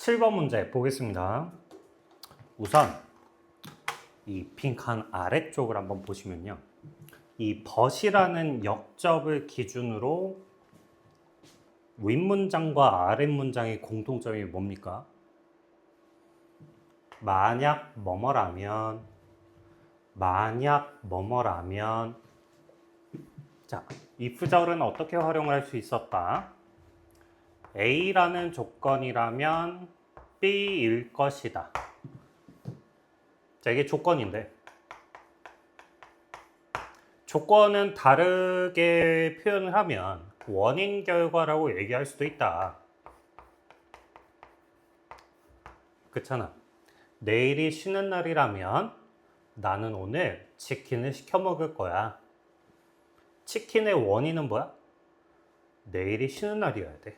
7번 문제 보겠습니다. 우선 이 빈칸 아래쪽을 한번 보시면요. 이 but이라는 역접을 기준으로 윗문장과 아랫문장의 공통점이 뭡니까? 만약 뭐뭐라면 자, if절은 어떻게 활용을 할 수 있었다? A라는 조건이라면 B일 것이다. 자, 이게 조건인데 조건은 다르게 표현을 하면 원인 결과라고 얘기할 수도 있다. 그렇잖아. 내일이 쉬는 날이라면 나는 오늘 치킨을 시켜 먹을 거야. 치킨의 원인은 뭐야? 내일이 쉬는 날이어야 돼.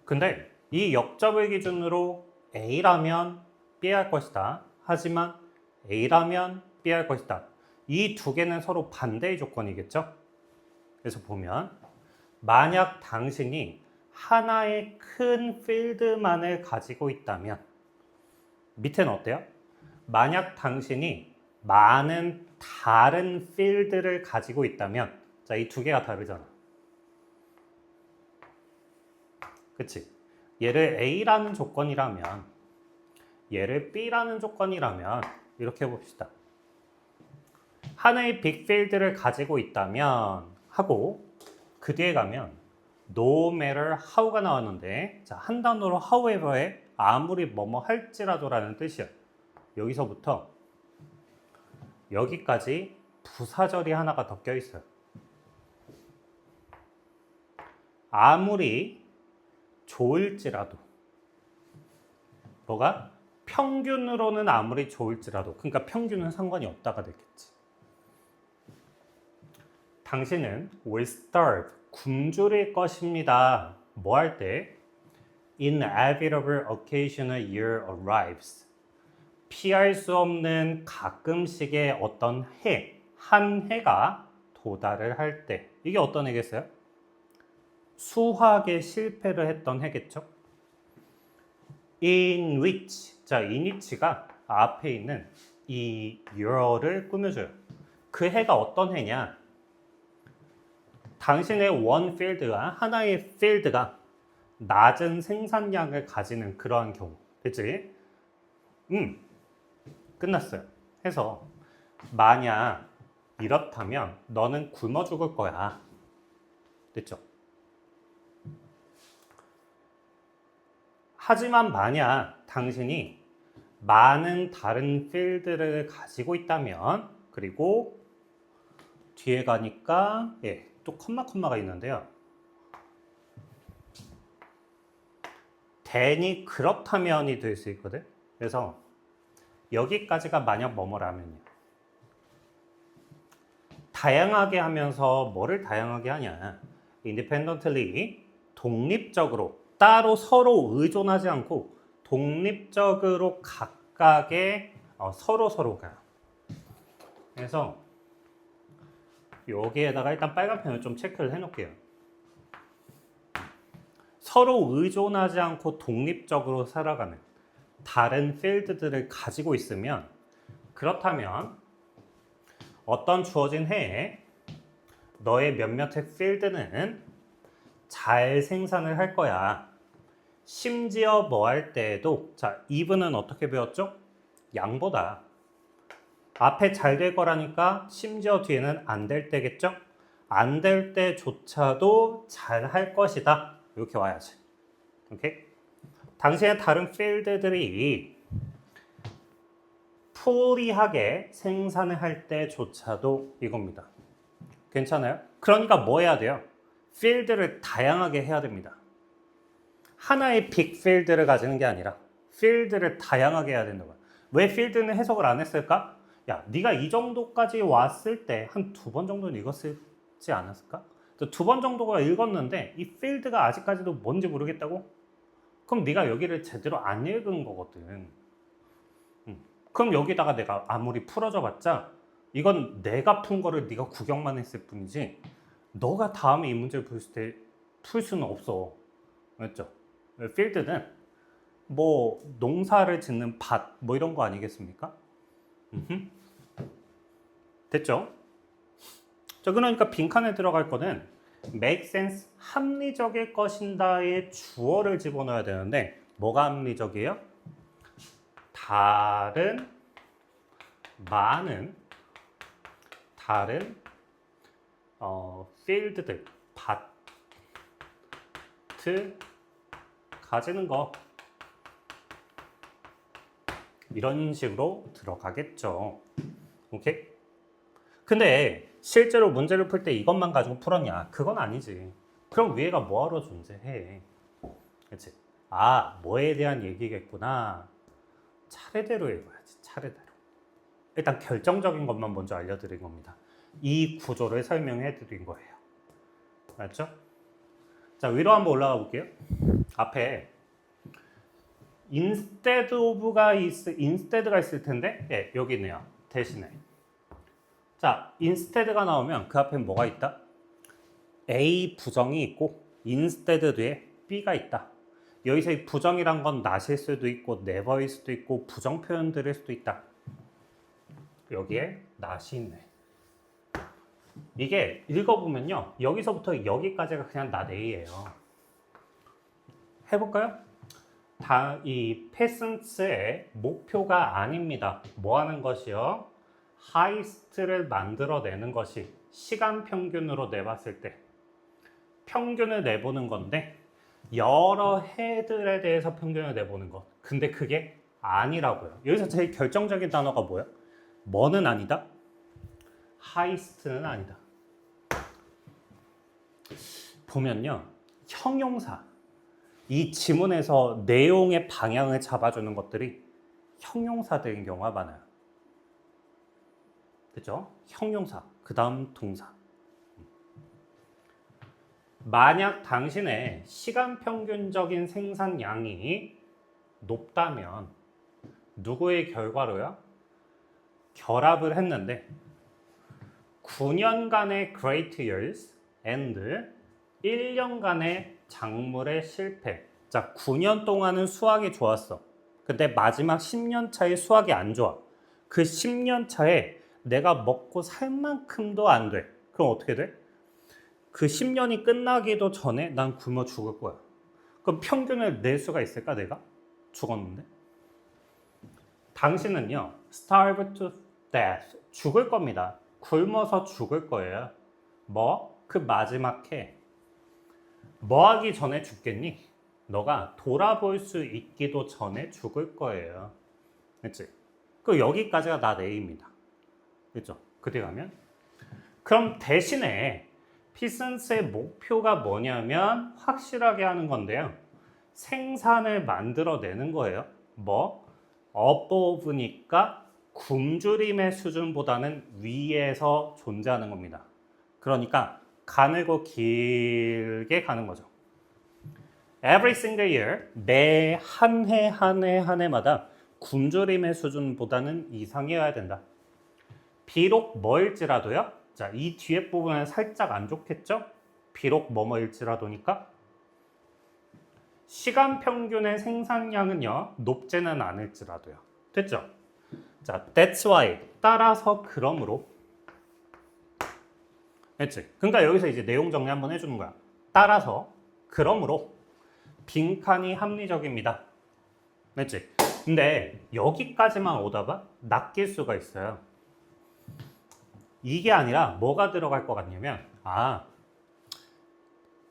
근데 이 역접을 기준으로 A라면 B 할 것이다. 하지만 A라면 B 할 것이다. 이 두 개는 서로 반대의 조건이겠죠? 그래서 보면 만약 당신이 하나의 큰 필드만을 가지고 있다면 밑에는 어때요? 만약 당신이 많은 다른 필드를 가지고 있다면 자, 이 두 개가 다르잖아. 그치? 얘를 A라는 조건이라면 얘를 B라는 조건이라면 이렇게 해봅시다. 하나의 빅필드를 가지고 있다면 하고 그 뒤에 가면 no matter how가 나왔는데 자, 한 단어로 however에 아무리 뭐뭐 할지라도 라는 뜻이야. 여기서부터 여기까지 부사절이 하나가 더 껴있어요. 아무리 좋을지라도 뭐가? 평균으로는 아무리 좋을지라도 그러니까 평균은 상관이 없다가 되겠지. 당신은 will starve 굶주릴 것입니다. 뭐 할 때? Inevitable occasional year arrives 피할 수 없는 가끔씩의 어떤 해, 한 해가 도달을 할 때 이게 어떤 해겠어요? 수학에 실패를 했던 해겠죠? In which 자, in which가 앞에 있는 이 year를 꾸며줘요. 그 해가 어떤 해냐? 당신의 one field가 하나의 field가 낮은 생산량을 가지는 그러한 경우 됐지? 끝났어요. 해서 만약 이렇다면 너는 굶어 죽을 거야. 됐죠? 하지만 만약 당신이 많은 다른 필드를 가지고 있다면 그리고 뒤에 가니까 또 컴마가 있는데요. then이 그렇다면이 될 수 있거든. 그래서 여기까지가 만약 뭐뭐라면이야. 다양하게 하면서 뭐를 다양하게 하냐. independently 독립적으로 따로 서로 의존하지 않고 독립적으로 각각의 서로가 그래서 여기에다가 일단 빨간 펜을 좀 체크를 해놓을게요. 서로 의존하지 않고 독립적으로 살아가는 다른 필드들을 가지고 있으면 그렇다면 어떤 주어진 해에 너의 몇몇의 필드는 잘 생산을 할 거야. 심지어 뭐 할 때에도 자, even은 어떻게 배웠죠? 양보다. 앞에 잘 될 거라니까 심지어 뒤에는 안 될 때겠죠? 안 될 때조차도 잘 할 것이다. 이렇게 와야지. 오케이? 당신의 다른 필드들이 풀이하게 생산을 할 때조차도 이겁니다. 괜찮아요? 그러니까 뭐 해야 돼요? 필드를 다양하게 해야 됩니다. 하나의 빅 필드를 가지는 게 아니라 필드를 다양하게 해야 된다고. 왜 필드는 해석을 안 했을까? 야, 네가 이 정도까지 왔을 때 한 두 번 정도는 읽었지 않았을까? 두 번 정도가 읽었는데 이 필드가 아직까지도 뭔지 모르겠다고? 그럼 네가 여기를 제대로 안 읽은 거거든. 그럼 여기다가 내가 아무리 풀어줘 봤자 이건 내가 푼 거를 네가 구경만 했을 뿐이지 너가 다음에 이 문제를 풀 수는 없어. 맞죠? 필드는 뭐 농사를 짓는 밭 뭐 이런 거 아니겠습니까? 됐죠? 자, 그러니까 빈칸에 들어갈 거는 make sense, 합리적일 것인다의 주어를 집어넣어야 되는데 뭐가 합리적이에요? 많은 다른 필드들, 밭을 가지는 거 이런 식으로 들어가겠죠. 오케이? 근데 실제로 문제를 풀 때 이것만 가지고 풀었냐? 그건 아니지. 그럼 위에가 뭐하러 존재해? 그치? 아, 뭐에 대한 얘기겠구나. 차례대로 읽어야지, 차례대로. 일단 결정적인 것만 먼저 알려드린 겁니다. 이 구조를 설명해 드린 거예요. 맞죠? 자, 위로 한번 올라가 볼게요. 앞에 instead가 있을 텐데, 예, 여기 있네요. 대신에. 자, instead가 나오면 그 앞에 뭐가 있다? A 부정이 있고 instead 뒤에 B가 있다. 여기서 이 부정이란 건 not일 수도 있고 never일 수도 있고 부정 표현들일 수도 있다. 여기에 not이 있네. 이게 읽어보면요. 여기서부터 여기까지가 그냥 not A예요. 해볼까요? 이 패슨스의 목표가 아닙니다. 뭐 하는 것이요? 하이스트를 만들어내는 것이 시간 평균으로 내봤을 때 평균을 내보는 건데 여러 해들에 대해서 평균을 내보는 것. 근데 그게 아니라고요. 여기서 제일 결정적인 단어가 뭐야? 뭐는 아니다? 하이스트는 아니다. 보면요. 형용사. 이 지문에서 내용의 방향을 잡아주는 것들이 형용사들인 경우가 많아요. 그죠? 형용사, 그 다음 동사. 만약 당신의 시간 평균적인 생산량이 높다면 누구의 결과로요? 결합을 했는데 9년간의 great years and 1년간의 작물의 실패. 자, 9년 동안은 수확이 좋았어. 근데 마지막 10년 차에 수확이 안 좋아. 그 10년 차에 내가 먹고 살 만큼도 안 돼. 그럼 어떻게 돼? 그 10년이 끝나기도 전에 난 굶어 죽을 거야. 그럼 평균을 낼 수가 있을까, 내가? 죽었는데? 당신은요, starve to death. 죽을 겁니다. 굶어서 죽을 거예요. 뭐? 그 마지막 해. 뭐 하기 전에 죽겠니? 너가 돌아볼 수 있기도 전에 죽을 거예요. 그치? 그 여기까지가 나 A입니다. 그렇죠? 그때 가면 그럼 대신에 피슨스의 목표가 뭐냐면 확실하게 하는 건데요. 생산을 만들어내는 거예요. 뭐? above니까 굶주림의 수준보다는 위에서 존재하는 겁니다. 그러니까 가늘고 길게 가는 거죠. Every single year, 매 한 해 한 해 한 해마다 굶주림의 수준보다는 이상이어야 된다. 비록 뭐일지라도요. 자, 이 뒤에 부분은 살짝 안 좋겠죠? 비록 뭐일지라도니까 시간 평균의 생산량은요. 높지는 않을지라도요. 됐죠? 자, that's why. 따라서 그러므로. 됐지? 그러니까 여기서 이제 내용 정리 한번 해주는 거야. 따라서 그러므로 빈칸이 합리적입니다. 됐지? 근데 여기까지만 오다가 낚일 수가 있어요. 이게 아니라 뭐가 들어갈 것 같냐면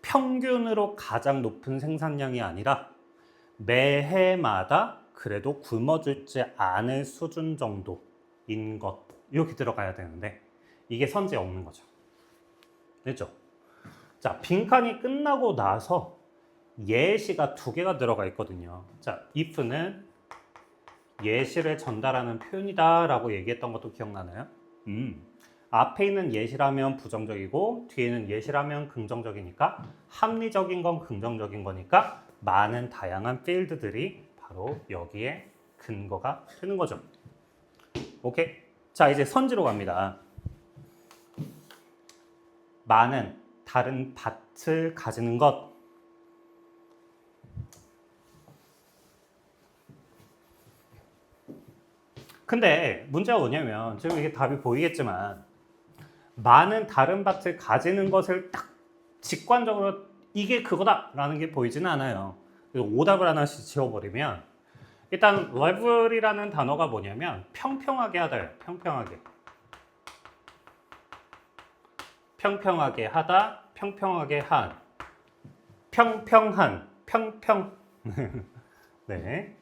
평균으로 가장 높은 생산량이 아니라 매해마다 그래도 굶어죽지 않을 수준 정도인 것 이렇게 들어가야 되는데 이게 선지에 없는 거죠. 됐죠? 자, 빈칸이 끝나고 나서 예시가 두 개가 들어가 있거든요. 자, if는 예시를 전달하는 표현이다 라고 얘기했던 것도 기억나나요? 앞에 있는 예시라면 부정적이고 뒤에는 예시라면 긍정적이니까 합리적인 건 긍정적인 거니까 많은 다양한 필드들이 바로 여기에 근거가 되는 거죠. 오케이? 자, 이제 선지로 갑니다. 많은 다른 밭을 가지는 것. 근데 문제가 뭐냐면 지금 이게 답이 보이겠지만 많은 다른 밭을 가지는 것을 딱 직관적으로 이게 그거다라는 게 보이지는 않아요. 그래서 오답을 하나씩 지워버리면 일단 level이라는 단어가 뭐냐면 평평하게 하다예요. 평평하게. 평평하게 하다, 평평하게 한. 평평한, 평평. 네.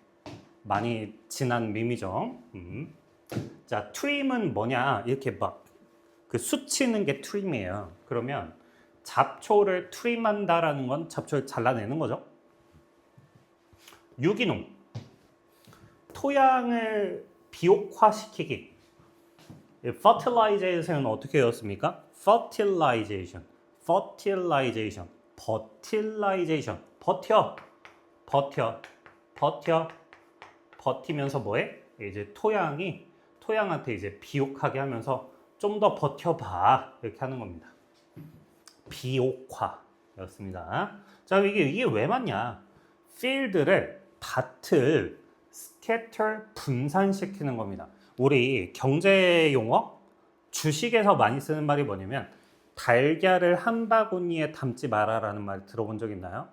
많이 지난 밈이죠. 자, trim은 뭐냐? 이렇게 막 그 수치는 게 trim이에요. 그러면 잡초를 트림한다라는 건 잡초를 잘라내는 거죠. 유기농. 토양을 비옥화시키기. fertilization은 어떻게 외웠습니까? fertilization. fertilization. fertilization. 버텨. 버텨. 버텨. 버티면서 뭐해? 이제 토양한테 이제 비옥하게 하면서 좀 더 버텨봐. 이렇게 하는 겁니다. 비옥화였습니다. 자, 이게 왜 맞냐? 밭을 scatter 분산시키는 겁니다. 우리 경제 용어 주식에서 많이 쓰는 말이 뭐냐면 달걀을 한 바구니에 담지 마라라는 말 들어본 적 있나요?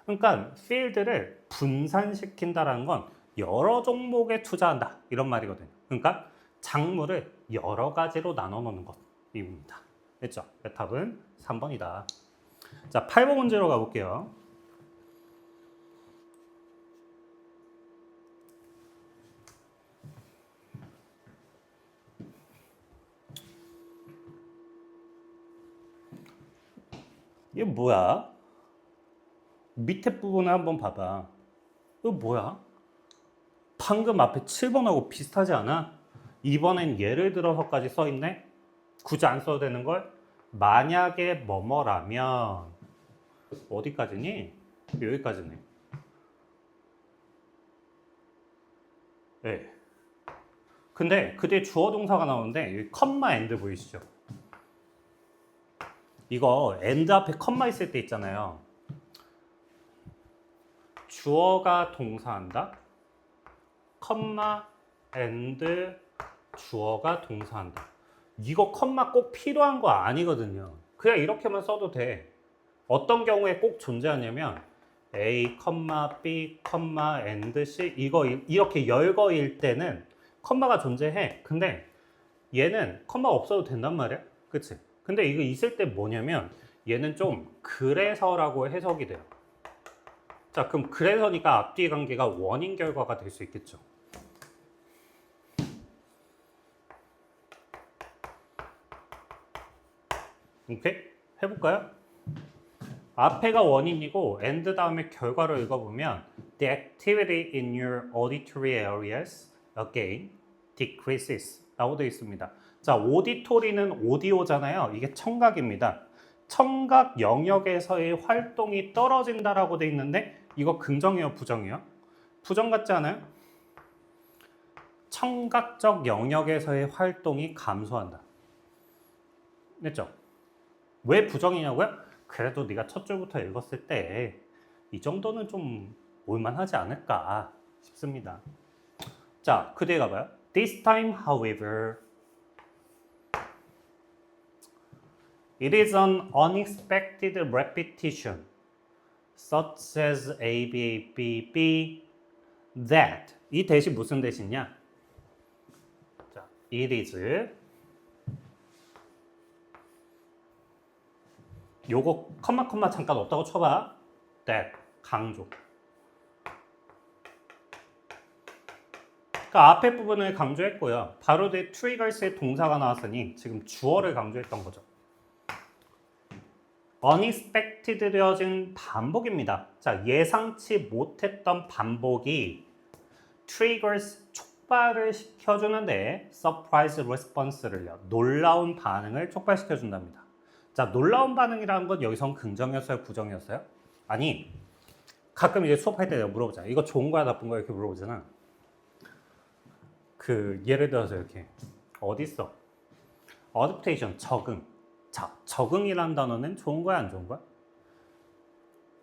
그러니까 필드를 분산시킨다라는 건 여러 종목에 투자한다 이런 말이거든요. 그러니까 작물을 여러 가지로 나눠 놓는 것입니다. 됐죠? 답은 3번이다. 자, 8번 문제로 가볼게요. 이게 뭐야? 밑에 부분을 한번 봐봐. 이거 뭐야? 방금 앞에 7번하고 비슷하지 않아? 이번엔 예를 들어서까지 써있네? 굳이 안 써도 되는 걸? 만약에 뭐뭐라면 어디까지니? 여기까지네. 네. 근데 그 뒤에 주어 동사가 나오는데 여기 컴마 엔드 보이시죠? 이거 엔드 앞에 컴마 있을 때 있잖아요. 주어가 동사한다. 컴마 엔드 주어가 동사한다. 이거 컴마 꼭 필요한 거 아니거든요. 그냥 이렇게만 써도 돼. 어떤 경우에 꼭 존재하냐면 A, B, and C 이거 이렇게 열거일 때는 컴마가 존재해. 근데 얘는 컴마 없어도 된단 말이야. 그치? 근데 이거 있을 때 뭐냐면 얘는 좀 그래서라고 해석이 돼요. 자, 그럼 그래서니까 앞뒤 관계가 원인 결과가 될 수 있겠죠. 오케이? 해볼까요? 앞에가 원인이고 and 다음에 결과를 읽어보면 The activity in your auditory areas again decreases 라고 되어 있습니다. 자, 오디토리는 오디오잖아요. 이게 청각입니다. 청각 영역에서의 활동이 떨어진다라고 되어 있는데 이거 긍정이에요, 부정이에요? 부정 같지 않아요? 청각적 영역에서의 활동이 감소한다. 됐죠? 왜 부정이냐고요? 그래도 네가 첫 줄부터 읽었을 때 이 정도는 좀 올만하지 않을까 싶습니다. 자, 그 뒤에 가봐요. This time, however, it is an unexpected repetition, such as A, B, A, B, B, that. 이 대신 무슨 대신이냐? 자, it is. 요거 컴마 잠깐 없다고 쳐봐. that 강조. 그러니까 앞에 부분을 강조했고요. 바로 뒤에 triggers의 동사가 나왔으니 지금 주어를 강조했던 거죠. unexpected 되어진 반복입니다. 자, 예상치 못했던 반복이 triggers 촉발을 시켜주는데 surprise response를요. 놀라운 반응을 촉발시켜준답니다. 자, 놀라운 반응이라는 건 여기선 긍정이었어요? 부정이었어요? 아니, 가끔 이제 수업할 때 내가 물어보잖아. 이거 좋은 거야, 나쁜 거야? 이렇게 물어보잖아. 예를 들어서 이렇게. 어딨어? adaptation, 적응. 자, 적응이라는 단어는 좋은 거야, 안 좋은 거야?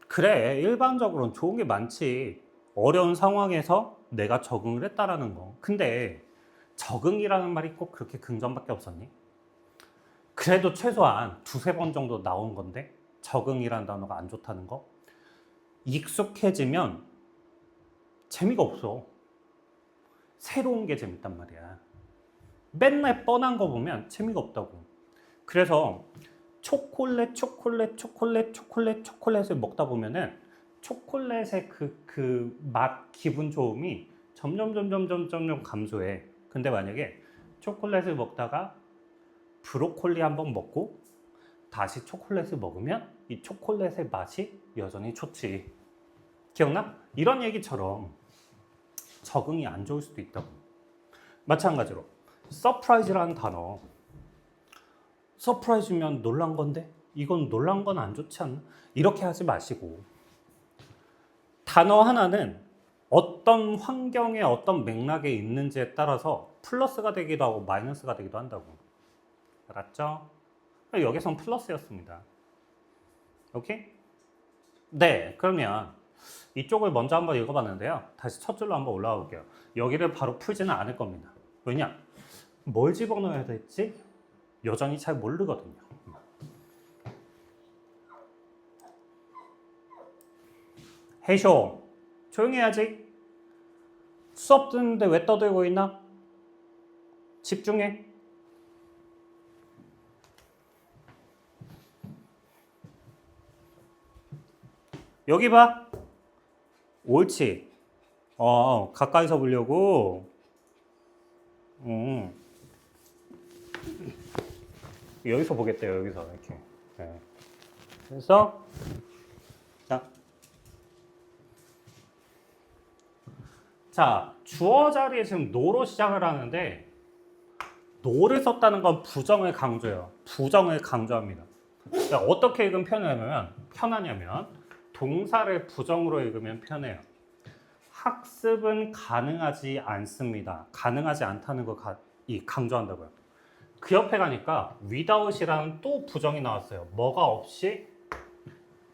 그래, 일반적으로는 좋은 게 많지. 어려운 상황에서 내가 적응을 했다라는 거. 근데 적응이라는 말이 꼭 그렇게 긍정밖에 없었니? 그래도 최소한 두세 번 정도 나온 건데 적응이라는 단어가 안 좋다는 거? 익숙해지면 재미가 없어. 새로운 게 재밌단 말이야. 맨날 뻔한 거 보면 재미가 없다고. 그래서 초콜릿을 먹다 보면은 초콜릿의 그 맛, 기분 좋음이 점점 감소해. 근데 만약에 초콜릿을 먹다가 브로콜리 한번 먹고 다시 초콜릿을 먹으면 이 초콜릿의 맛이 여전히 좋지. 기억나? 이런 얘기처럼 적응이 안 좋을 수도 있다고. 마찬가지로 서프라이즈라는 단어. 서프라이즈면 놀란 건데 이건 놀란 건 안 좋지 않나? 이렇게 하지 마시고 단어 하나는 어떤 환경에 어떤 맥락에 있는지에 따라서 플러스가 되기도 하고 마이너스가 되기도 한다고. 알았죠? 여기선 플러스였습니다. 오케이? 네, 그러면 이쪽을 먼저 한번 읽어봤는데요. 다시 첫 줄로 한번 올라가 볼게요. 여기를 바로 풀지는 않을 겁니다. 왜냐? 뭘 집어넣어야 될지 여전히 잘 모르거든요. 해쇼, 조용히 해야지. 수업 듣는데 왜 떠들고 있나? 집중해. 여기 봐. 옳지. 가까이서 보려고. 여기서 보겠대요. 여기서 이렇게. 네. 그래서 자, 주어 자리에 지금 no로 시작을 하는데 no를 썼다는 건 부정을 강조해요. 부정을 강조합니다. 그러니까 어떻게 읽으면 편하냐면 동사를 부정으로 읽으면 편해요. 학습은 가능하지 않습니다. 가능하지 않다는 거 강조한다고요. 그 옆에 가니까 without이라는 또 부정이 나왔어요. 뭐가 없이?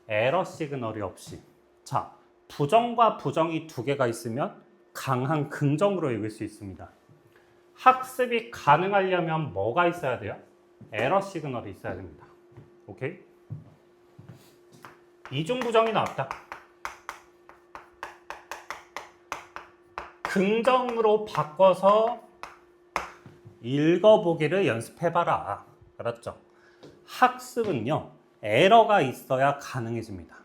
에러 시그널이 없이. 자, 부정과 부정이 두 개가 있으면 강한 긍정으로 읽을 수 있습니다. 학습이 가능하려면 뭐가 있어야 돼요? 에러 시그널이 있어야 됩니다. 오케이? 이중 부정이 나왔다. 긍정으로 바꿔서 읽어보기를 연습해봐라. 알았죠? 학습은요, 에러가 있어야 가능해집니다.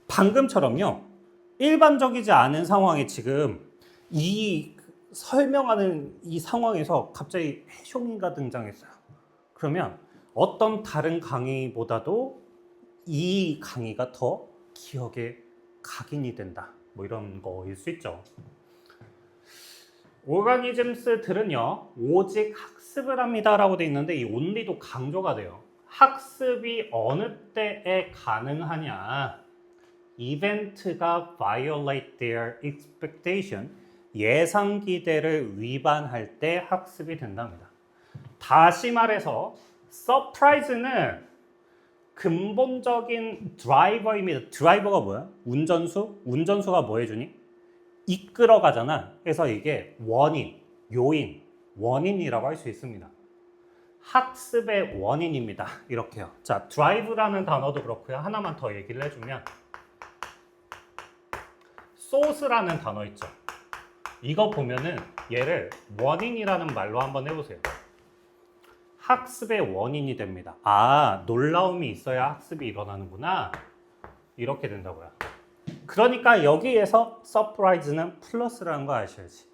방금처럼요, 일반적이지 않은 상황에 지금 이 설명하는 이 상황에서 갑자기 해쇼미가 등장했어요. 그러면 어떤 다른 강의보다도 이 강의가 더 기억에 각인이 된다. 뭐 이런 거일 수 있죠. 오가니즘스들은요, 오직 학습을 합니다 라고 돼 있는데 이 only도 강조가 돼요. 학습이 어느 때에 가능하냐? 이벤트가 violate their expectation, 예상 기대를 위반할 때 학습이 된답니다. 다시 말해서 surprise는 근본적인 드라이버입니다. 드라이버가 뭐야? 운전수? 운전수가 뭐 해주니? 이끌어 가잖아. 그래서 이게 원인, 요인, 원인이라고 할 수 있습니다. 학습의 원인입니다. 이렇게요. 자, 드라이브라는 단어도 그렇고요. 하나만 더 얘기를 해주면 소스라는 단어 있죠. 이거 보면은 얘를 원인이라는 말로 한번 해보세요. 학습의 원인이 됩니다. 아, 놀라움이 있어야 학습이 일어나는구나. 이렇게 된다고요. 그러니까 여기에서 서프라이즈는 플러스라는 거 아셔야지.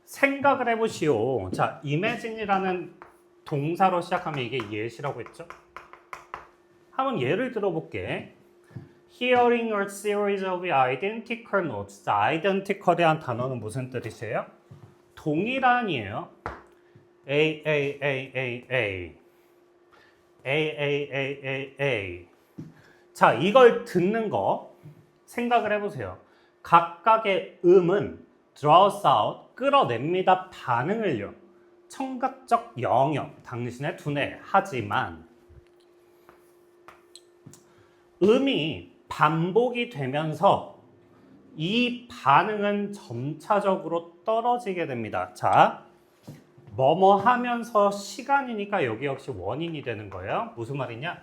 생각을 해보시오. 자, imagine이라는 동사로 시작하면 이게 예시라고 했죠? 한번 예를 들어볼게. Hearing a series of identical notes. 자, identical이라는 단어는 무슨 뜻이에요? 동일한이에요. A, A, A, A, A. A, A, A, A, A. 자, 이걸 듣는 거 생각을 해보세요. 각각의 음은 draws out, 끌어냅니다. 반응을요. 청각적 영역, 당신의 두뇌. 하지만 음이 반복이 되면서 이 반응은 점차적으로 떨어지게 됩니다. 자, 뭐뭐 하면서 시간이니까 여기 역시 원인이 되는 거예요. 무슨 말이냐?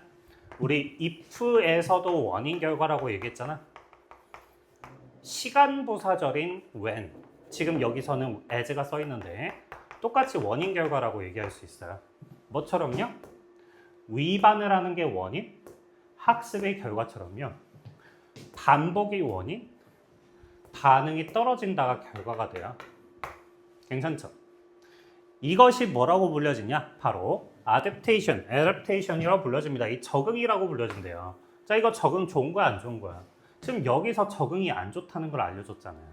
우리 if에서도 원인 결과라고 얘기했잖아. 시간 부사절인 when. 지금 여기서는 as가 써 있는데 똑같이 원인 결과라고 얘기할 수 있어요. 뭐처럼요? 위반을 하는 게 원인, 학습의 결과처럼요. 반복이 원인, 반응이 떨어진다가 결과가 돼요. 괜찮죠? 이것이 뭐라고 불려지냐? 바로 adaptation이라고 불려집니다. 이 적응이라고 불려진대요. 자, 이거 적응 좋은 거야, 안 좋은 거야? 지금 여기서 적응이 안 좋다는 걸 알려줬잖아요.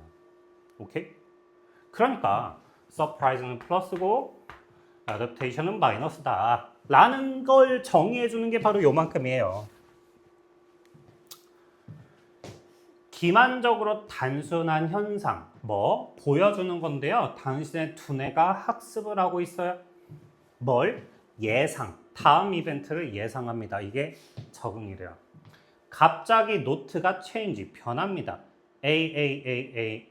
오케이? 그러니까 surprise는 플러스고 adaptation은 마이너스다 라는 걸 정의해 주는 게 바로 요만큼이에요. 기만적으로 단순한 현상, 뭐 보여주는 건데요. 당신의 두뇌가 학습을 하고 있어요. 뭘? 예상, 다음 이벤트를 예상합니다. 이게 적응이래요. 갑자기 노트가 change, 변합니다. A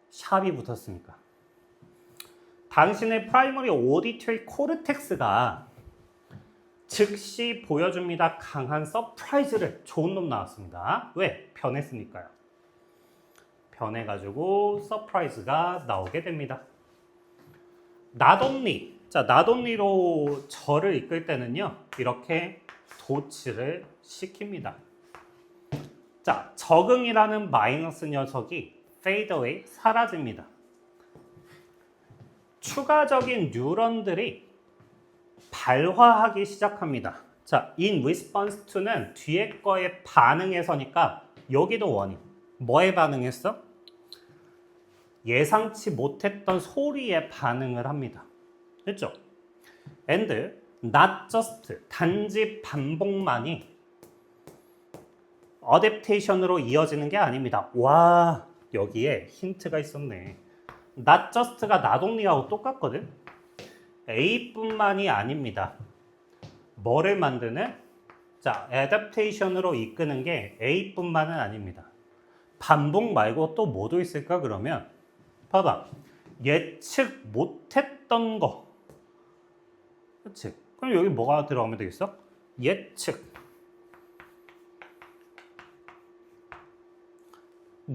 샵이 붙었으니까. 당신의 프라이머리 오디터리 코르텍스가 즉시 보여줍니다. 강한 서프라이즈를. 좋은 놈 나왔습니다. 왜? 변했으니까요. 변해가지고 서프라이즈가 나오게 됩니다. not only. 자, not only로 저를 이끌 때는요. 이렇게 도치를 시킵니다. 자, 적응이라는 마이너스 녀석이 fade away, 사라집니다. 추가적인 뉴런들이 발화하기 시작합니다. 자, in response to는 뒤에 거에 반응해서니까 여기도 원인. 뭐에 반응했어? 예상치 못했던 소리에 반응을 합니다. 됐죠? and not just, 단지 반복만이 adaptation으로 이어지는 게 아닙니다. 와, 여기에 힌트가 있었네. not just가 not only하고 똑같거든? A뿐만이 아닙니다. 뭐를 만드는? 자, adaptation으로 이끄는 게 A뿐만은 아닙니다. 반복 말고 또 뭐도 있을까 그러면? 봐봐. 예측 못했던 거. 그렇지? 그럼 여기 뭐가 들어가면 되겠어? 예측.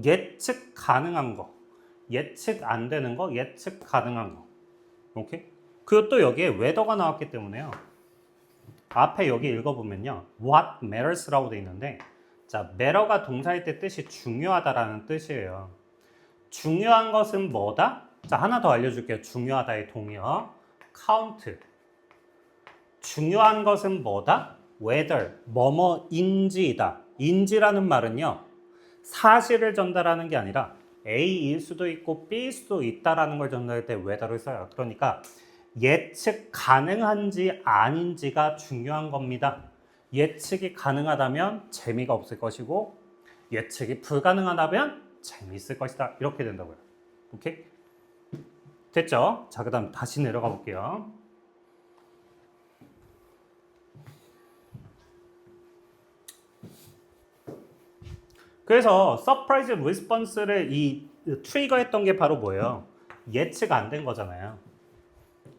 예측 가능한 거. 예측 안 되는 거, 예측 가능한 거. 오케이? 그것도 여기에 whether가 나왔기 때문에요. 앞에 여기 읽어보면요. what matters라고 돼 있는데, 자, matter가 동사일 때 뜻이 중요하다라는 뜻이에요. 중요한 것은 뭐다? 자, 하나 더 알려줄게요. 중요하다의 동의어. count. 중요한 것은 뭐다? whether, 뭐뭐인지이다. 인지라는 말은요. 사실을 전달하는 게 아니라 A일 수도 있고 B일 수도 있다라는 걸 전달할 때 whether를 써요. 그러니까 예측 가능한지 아닌지가 중요한 겁니다. 예측이 가능하다면 재미가 없을 것이고 예측이 불가능하다면 재미있을 것이다. 이렇게 된다고요. 오케이? 됐죠? 자, 그 다음 다시 내려가 볼게요. 그래서 서프라이즈 리스폰스를 이 트리거했던 게 바로 뭐예요? 예측 안 된 거잖아요.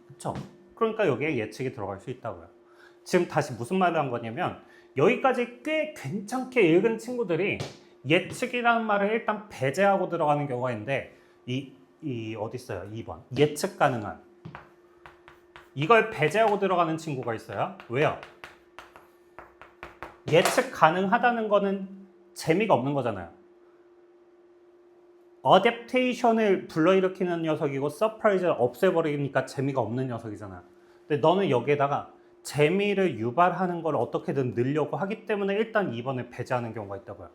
그렇죠? 그러니까 여기에 예측이 들어갈 수 있다고요. 지금 다시 무슨 말을 한 거냐면 여기까지 꽤 괜찮게 읽은 친구들이 예측이라는 말을 일단 배제하고 들어가는 경우가 있는데 이 어디 있어요? 2번. 예측 가능한. 이걸 배제하고 들어가는 친구가 있어요. 왜요? 예측 가능하다는 거는 재미가 없는 거잖아요. 어댑테이션을 불러일으키는 녀석이고 서프라이즈를 없애버리니까 재미가 없는 녀석이잖아. 근데 너는 여기에다가 재미를 유발하는 걸 어떻게든 넣으려고 하기 때문에 일단 2번을 배제하는 경우가 있다고요.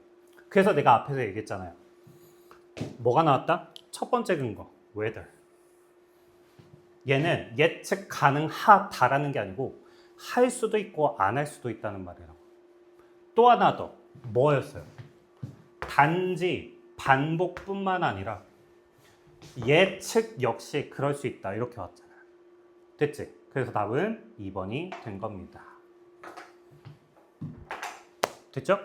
그래서 내가 앞에서 얘기했잖아요. 뭐가 나왔다? 첫 번째 근거, whether. 얘는 예측 가능하다라는 게 아니고 할 수도 있고 안 할 수도 있다는 말이라고. 또 하나 더, 뭐였어요? 단지 반복뿐만 아니라 예측 역시 그럴 수 있다. 이렇게 왔잖아요. 됐지? 그래서 답은 2번이 된 겁니다. 됐죠?